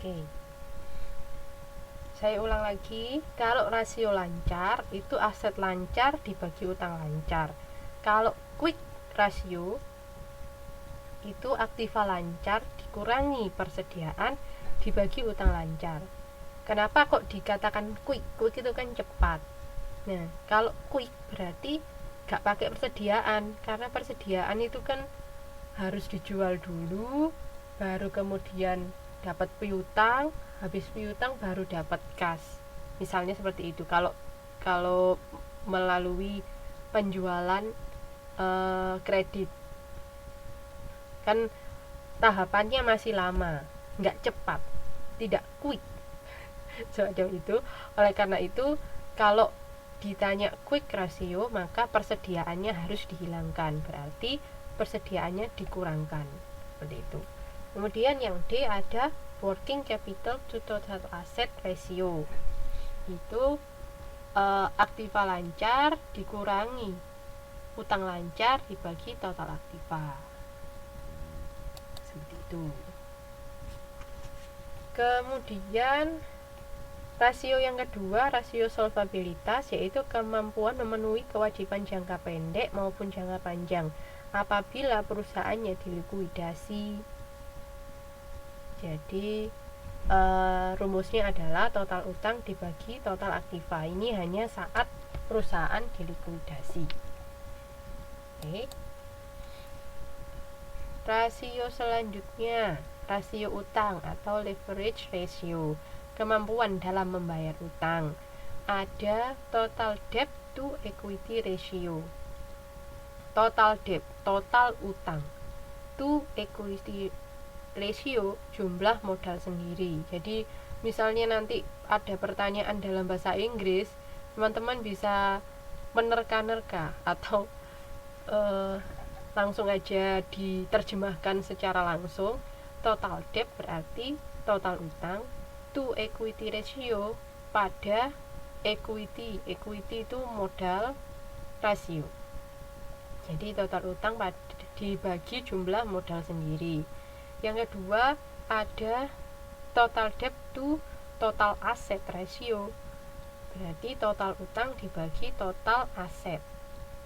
Oke, saya ulang lagi. Kalau rasio lancar itu aset lancar dibagi utang lancar. Kalau quick ratio itu aktiva lancar dikurangi persediaan dibagi utang lancar. Kenapa kok dikatakan quick? Quick itu kan cepat. Nah, kalau quick berarti gak pakai persediaan, karena persediaan itu kan harus dijual dulu, baru kemudian dapat piutang, habis piutang baru dapat kas. Misalnya seperti itu. Kalau melalui penjualan kredit kan tahapannya masih lama, nggak cepat, tidak quick semacam itu. Oleh karena itu, kalau ditanya quick ratio, maka persediaannya harus dihilangkan, berarti persediaannya dikurangkan, seperti itu. Kemudian yang D ada working capital to total asset ratio, itu aktiva lancar dikurangi utang lancar dibagi total aktiva, seperti itu. Kemudian rasio yang kedua, rasio solvabilitas, yaitu kemampuan memenuhi kewajiban jangka pendek maupun jangka panjang apabila perusahaannya dilikuidasi. Jadi rumusnya adalah total utang dibagi total aktiva. Ini hanya saat perusahaan dilikuidasi. Oke. Rasio selanjutnya, rasio utang atau leverage ratio, kemampuan dalam membayar utang. Ada total debt to equity ratio. Total debt, total utang, to equity ratio, jumlah modal sendiri. Jadi misalnya nanti ada pertanyaan dalam bahasa Inggris, teman-teman bisa menerka-nerka atau langsung aja diterjemahkan secara langsung. Total debt berarti total utang, to equity ratio pada equity itu modal rasio. Jadi total utang dibagi jumlah modal sendiri. Yang kedua ada total debt to total asset ratio, berarti total utang dibagi total aset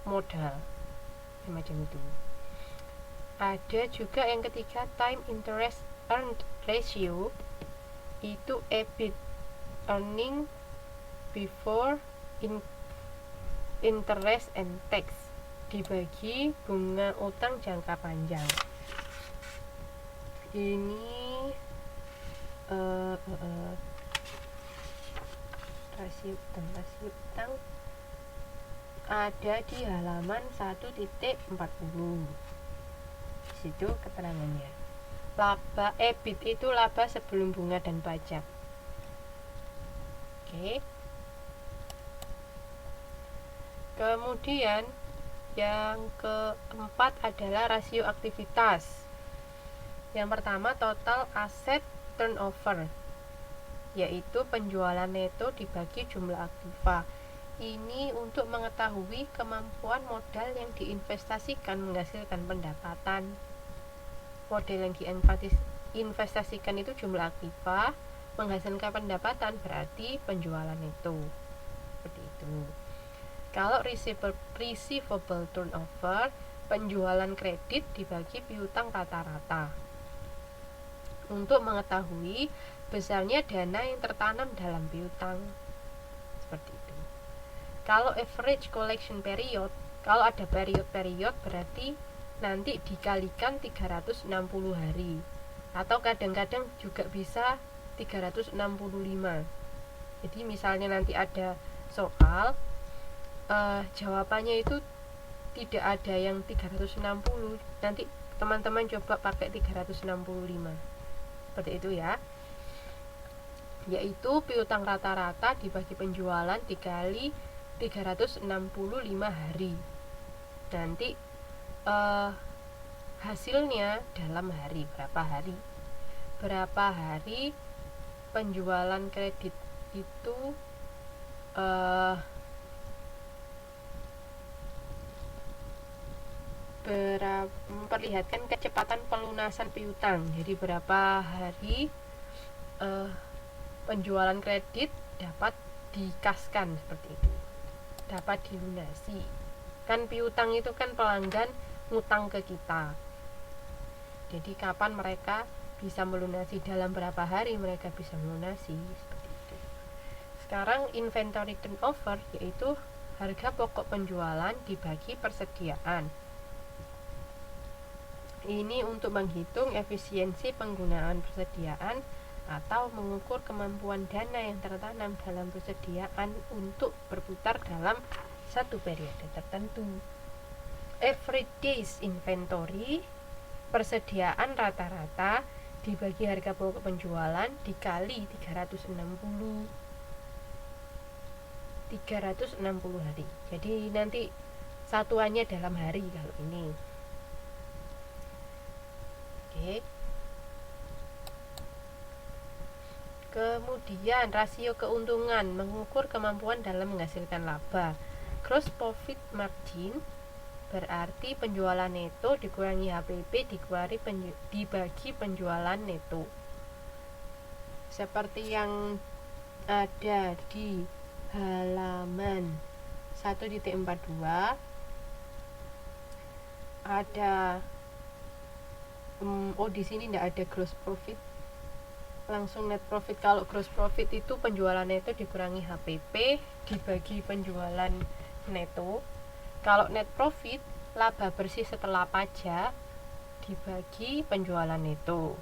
modal, semacam itu. Ada juga yang ketiga time interest earned ratio, itu EBIT, earning before interest and tax, dibagi bunga utang jangka panjang. Ini rasio utang ada di halaman 1.40. Di situ keterangannya. Laba EBIT itu laba sebelum bunga dan pajak. Oke. Kemudian yang keempat adalah rasio aktivitas. Yang pertama total asset turnover, yaitu penjualan neto dibagi jumlah aktiva. Ini untuk mengetahui kemampuan modal yang diinvestasikan menghasilkan pendapatan. Modal yang diinvestasikan itu jumlah aktiva, menghasilkan pendapatan berarti penjualan neto, seperti itu. Kalau receivable turnover, penjualan kredit dibagi piutang rata-rata, untuk mengetahui besarnya dana yang tertanam dalam piutang, seperti itu. Kalau average collection period, kalau ada period berarti nanti dikalikan 360 hari, atau kadang-kadang juga bisa 365. Jadi misalnya nanti ada soal, jawabannya itu tidak ada yang 360, nanti teman-teman coba pakai 365, seperti itu ya. Yaitu piutang rata-rata dibagi penjualan dikali 365 hari, nanti hasilnya dalam hari, berapa hari penjualan kredit itu memperlihatkan kecepatan pelunasan piutang. Jadi berapa hari penjualan kredit dapat dikaskan seperti itu, dapat dilunasi. Kan piutang itu kan pelanggan ngutang ke kita, jadi kapan mereka bisa melunasi, dalam berapa hari mereka bisa melunasi, seperti itu. Sekarang inventory turnover, yaitu harga pokok penjualan dibagi persediaan. Ini untuk menghitung efisiensi penggunaan persediaan atau mengukur kemampuan dana yang tertanam dalam persediaan untuk berputar dalam satu periode tertentu. Average days inventory, persediaan rata-rata dibagi harga pokok penjualan dikali 360 hari. Jadi nanti satuannya dalam hari kalau ini. Oke. Kemudian rasio keuntungan mengukur kemampuan dalam menghasilkan laba. Gross profit margin berarti penjualan neto dikurangi HPP dibagi penjualan neto. Seperti yang ada di halaman 1.42 ada di sini tidak ada gross profit, langsung net profit. Kalau gross profit itu penjualan neto dikurangi HPP dibagi penjualan neto. Kalau net profit, laba bersih setelah pajak dibagi penjualan neto.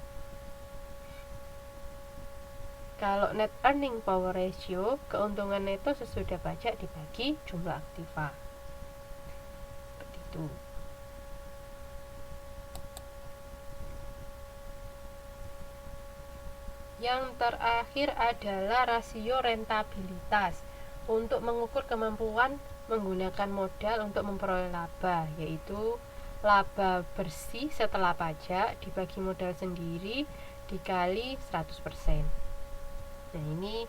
Kalau net earning power ratio, keuntungan neto sesudah pajak dibagi jumlah aktiva. Seperti itu. Yang terakhir adalah rasio rentabilitas untuk mengukur kemampuan menggunakan modal untuk memperoleh laba, yaitu laba bersih setelah pajak dibagi modal sendiri dikali 100%. Nah, ini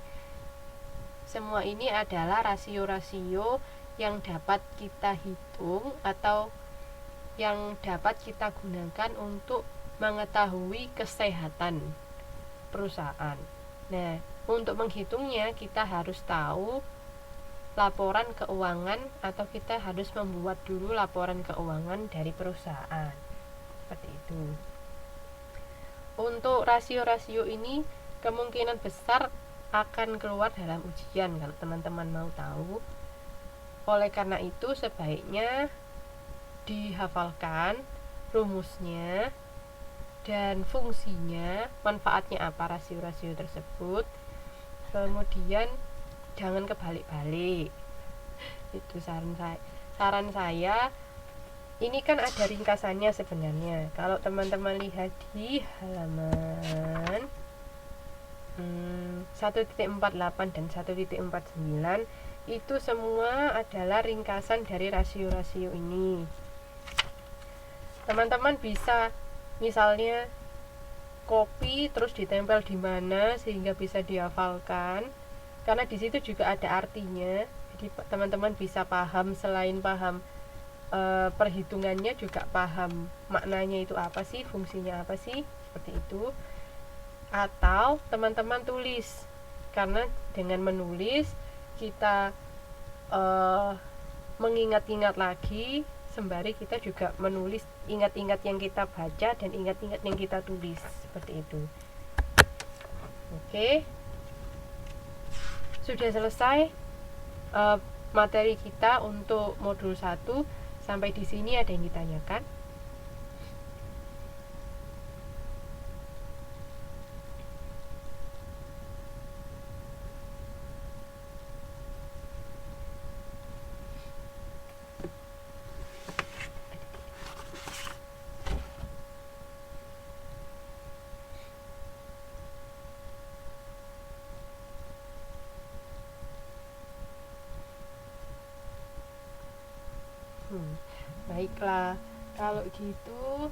semua ini adalah rasio-rasio yang dapat kita hitung atau yang dapat kita gunakan untuk mengetahui kesehatan perusahaan. Nah, untuk menghitungnya kita harus tahu laporan keuangan atau kita harus membuat dulu laporan keuangan dari perusahaan. Seperti itu. Untuk rasio-rasio ini kemungkinan besar akan keluar dalam ujian kalau teman-teman mau tahu. Oleh karena itu sebaiknya dihafalkan rumusnya dan fungsinya, manfaatnya apa rasio-rasio tersebut. Kemudian jangan kebalik-balik. Itu saran saya. Ini kan ada ringkasannya sebenarnya. Kalau teman-teman lihat di halaman 1.48 dan 1.49 itu semua adalah ringkasan dari rasio-rasio ini. Teman-teman bisa misalnya copy terus ditempel di mana sehingga bisa dihafalkan, karena di situ juga ada artinya. Jadi teman-teman bisa paham, selain paham perhitungannya juga paham maknanya itu apa sih, fungsinya apa sih, seperti itu. Atau teman-teman tulis, karena dengan menulis kita mengingat-ingat lagi, sembari kita juga menulis ingat-ingat yang kita baca dan ingat-ingat yang kita tulis, seperti itu. Oke, sudah selesai materi kita untuk modul 1. Sampai di sini ada yang ditanyakan? Baiklah, kalau gitu